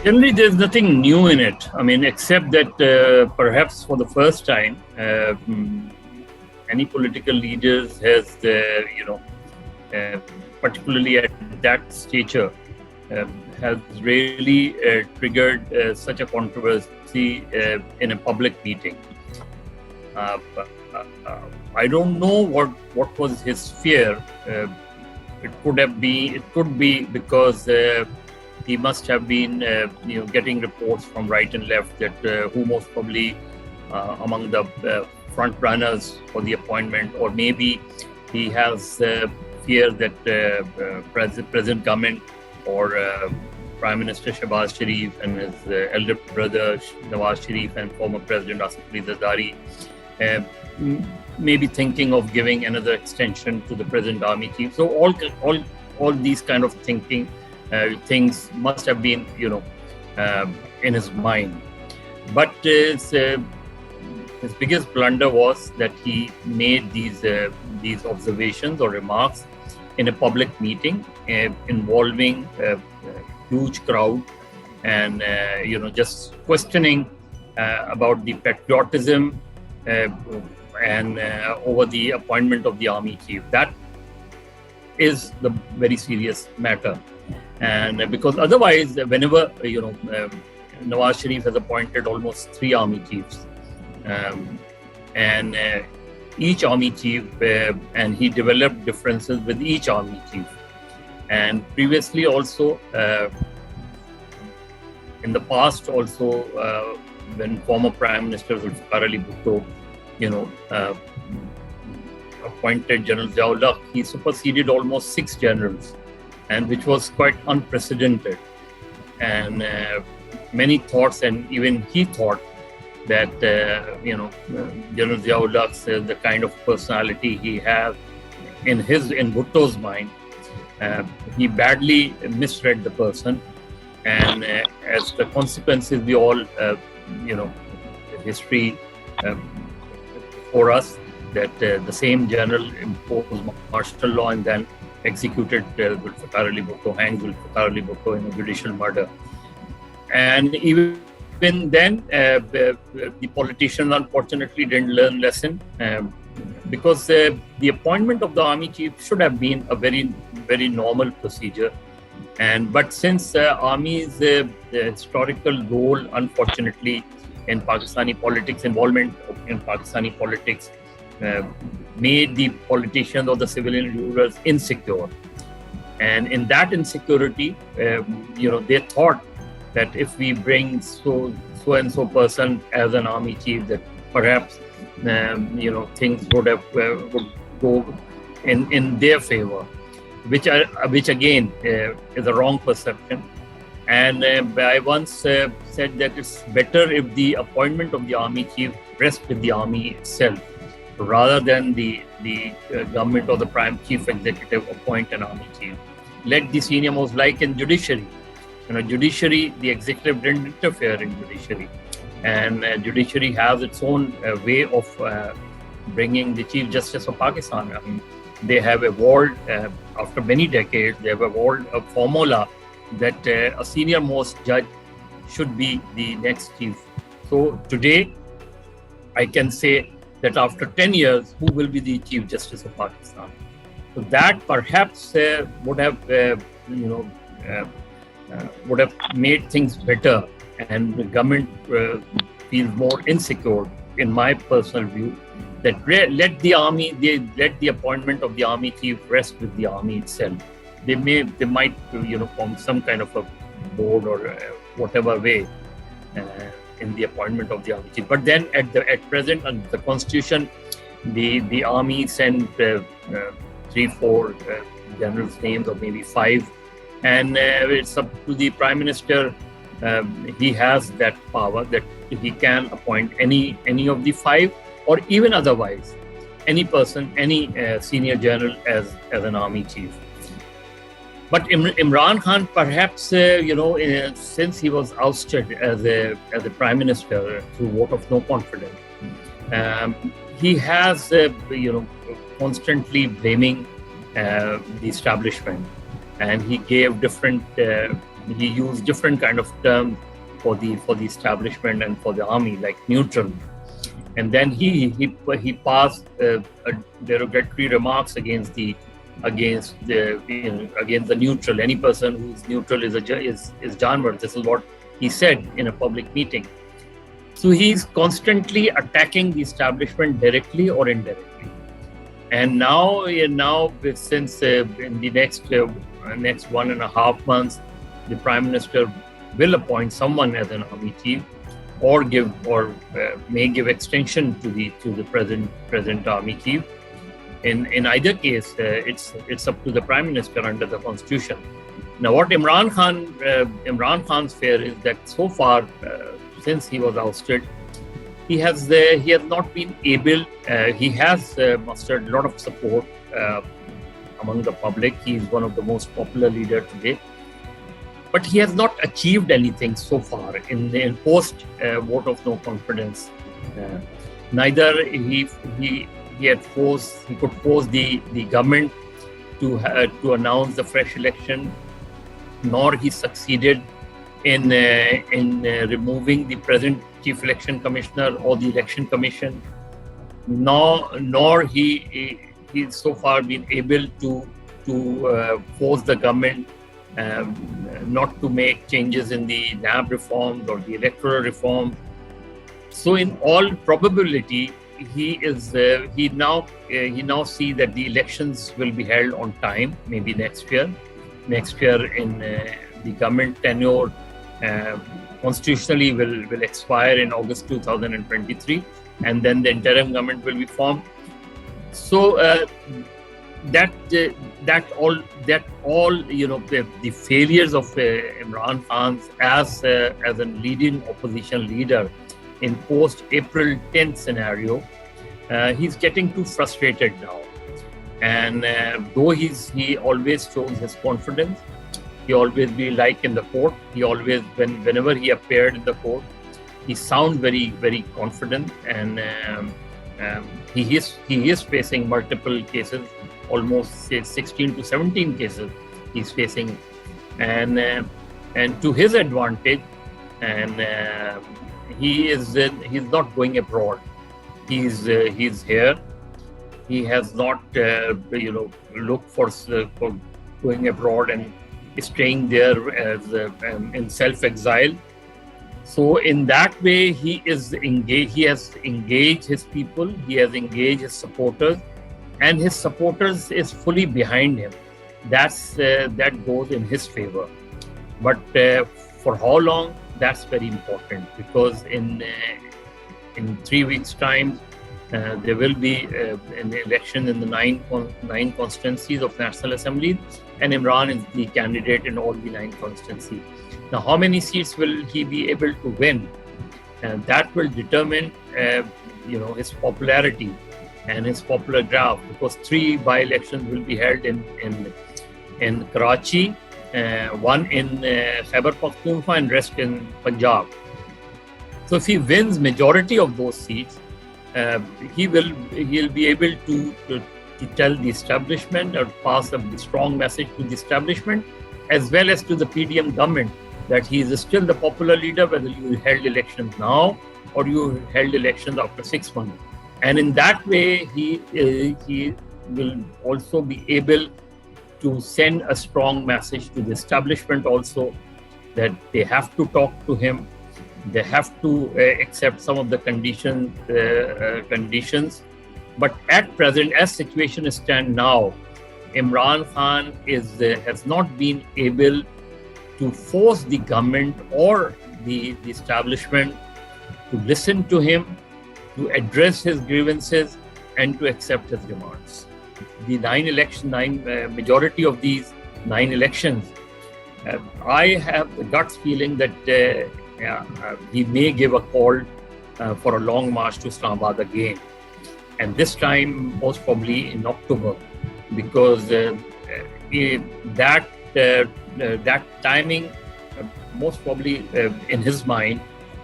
Generally, there's nothing new in it. I mean, except that perhaps for the first time, any political leaders has, particularly at that stature, has really triggered such a controversy in a public meeting. I don't know what was his fear. It could be because he must have been getting reports from right and left that who most probably among the front runners for the appointment, or maybe he has fear that present government or Prime Minister Shehbaz Sharif and his elder brother Nawaz Sharif and former President Asif Ali Zardari may be thinking of giving another extension to the present army chief. So all these kind of things must have been in his mind. But his biggest blunder was that he made these observations or remarks in a public meeting involving a huge crowd, and just questioning about the patriotism and over the appointment of the army chief. That is the very serious matter, and because otherwise, whenever Nawaz Sharif has appointed almost 3 army chiefs, and each army chief, and he developed differences with each army chief. And previously also, in the past also, when former Prime Minister Zulfikar Ali Bhutto, appointed General Ziaul-Haq, he superseded almost 6 generals, and which was quite unprecedented. And many thoughts, and even he thought that General Ziaul-Haq, the kind of personality he has in Bhutto's mind, he badly misread the person, and as the consequences, we all history for us that the same general imposed martial law and then executed Zulfikar Ali Bhutto, hanged Zulfikar Ali Bhutto in a judicial murder. And even then, the politicians unfortunately didn't learn lesson, because the appointment of the army chief should have been a very, very normal procedure. But since army's historical role, unfortunately, in Pakistani politics, involvement in Pakistani politics, made the politicians or the civilian rulers insecure. And in that insecurity, they thought that if we bring so and so person as an army chief, that perhaps things would go in their favor, which again is a wrong perception. And I once said that it's better if the appointment of the army chief rests with the army itself, rather than the government or the prime chief executive appoint an army chief. Let the senior most, like in judiciary. Judiciary, the executive didn't interfere in judiciary, and judiciary has its own way of bringing the Chief Justice of Pakistan. I mean, they have evolved after many decades. They have evolved a formula that a senior most judge should be the next chief. So today, I can say that after 10 years, who will be the Chief Justice of Pakistan? So that perhaps would have made things better, and the government feels more insecure, in my personal view, that let the appointment of the army chief rest with the army itself. They might form some kind of a board or whatever way in the appointment of the army chief. But then at present, under the constitution, the army sent 3-4 generals' names, or maybe 5. And it's up to the Prime Minister. He has that power that he can appoint any of the 5, or even otherwise, any person, any senior general as an army chief. But Imran Khan, perhaps, since he was ousted as a Prime Minister through vote of no confidence, he has, constantly blaming the establishment. and he gave different. He used different kind of terms for the establishment and for the army, like neutral. And then he passed derogatory remarks against the neutral. Any person who is neutral is Janwar. This is what he said in a public meeting. So he's constantly attacking the establishment directly or indirectly. And now since in the next 1.5 months, the Prime Minister will appoint someone as an army chief, or may give extension to the present army chief. In either case, it's up to the Prime Minister under the Constitution. Now, what Imran Khan's fear is that so far, since he was ousted, he has not been able. He has mustered a lot of support among the public. He is one of the most popular leaders today, but he has not achieved anything so far in post vote of no confidence. Neither he could force the government to announce the fresh election, nor he succeeded in removing the present chief election commissioner or the election commission, nor he so far been able to force the government not to make changes in the NAB reforms or the electoral reforms. So in all probability, he now see that the elections will be held on time, maybe next year. Next year, in the government tenure constitutionally will expire in August 2023, and then the interim government will be formed. So the failures of Imran Khan as a leading opposition leader in post April 10th scenario, he's getting too frustrated now. And though he always shows his confidence, he always be like in the court. He always, whenever he appeared in the court, he sounds very, very confident, and he is facing multiple cases, almost say 16 to 17 cases he's facing, and to his advantage, and he's not going abroad. He's here. He has not looked for going abroad and staying there as in self-exile. So in that way, he is engaged. He has engaged his people. He has engaged his supporters, and his supporters is fully behind him. That goes in his favor. But for how long? That's very important, because in 3 weeks' time, there will be an election in the nine constituencies of National Assembly, and Imran is the candidate in all the 9 constituencies. Now, how many seats will he be able to win? That will determine, his popularity and his popular graph, because 3 by-elections will be held in Karachi, one in Khyber Pakhtunkhwa, and rest in Punjab. So, if he wins majority of those seats, he'll be able to tell the establishment, or pass a strong message to the establishment, as well as to the PDM government, that he is still the popular leader, whether you held elections now or you held elections after 6 months. And in that way, he will also be able to send a strong message to the establishment also, that they have to talk to him. They have to accept some of the conditions. But at present, as situation stands now, Imran Khan has not been able to force the government or the establishment to listen to him, to address his grievances, and to accept his demands. The majority of these 9 elections, I have the guts feeling that he may give a call for a long march to Islamabad again, and this time most probably in October, because that timing, most probably in his mind,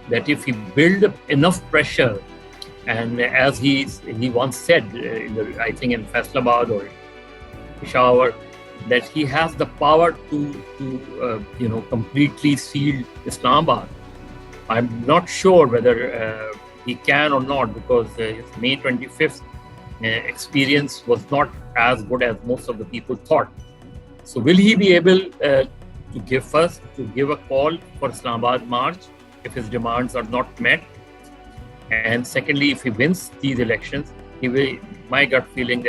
that if he build up enough pressure, and as he once said, I think in Faisalabad or Peshawar, that he has the power to completely seal Islamabad. I'm not sure whether he can or not, because his May 25th experience was not as good as most of the people thought. So will he be able to give a call for Islamabad March if his demands are not met? And secondly, if he wins these elections, my gut feeling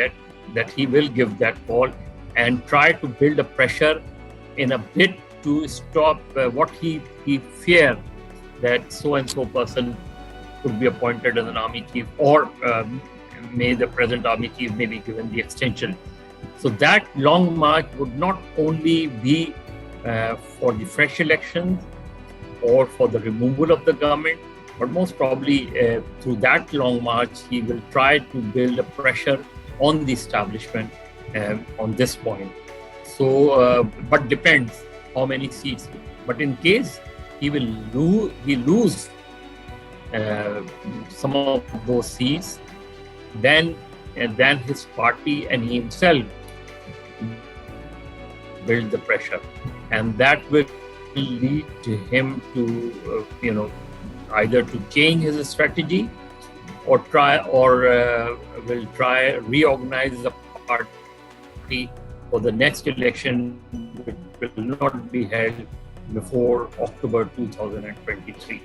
that he will give that call and try to build a pressure in a bid to stop what he feared, that so-and-so person could be appointed as an army chief, or may the present army chief may be given the extension. So that long march would not only be for the fresh elections or for the removal of the government, but most probably through that long march, he will try to build a pressure on the establishment on this point. So, but depends how many seats. But in case he lose some of those seats, then his party and he himself build the pressure, and that will lead to him to either to change his strategy or will try reorganize the party for the next election, which will not be held before October 2023.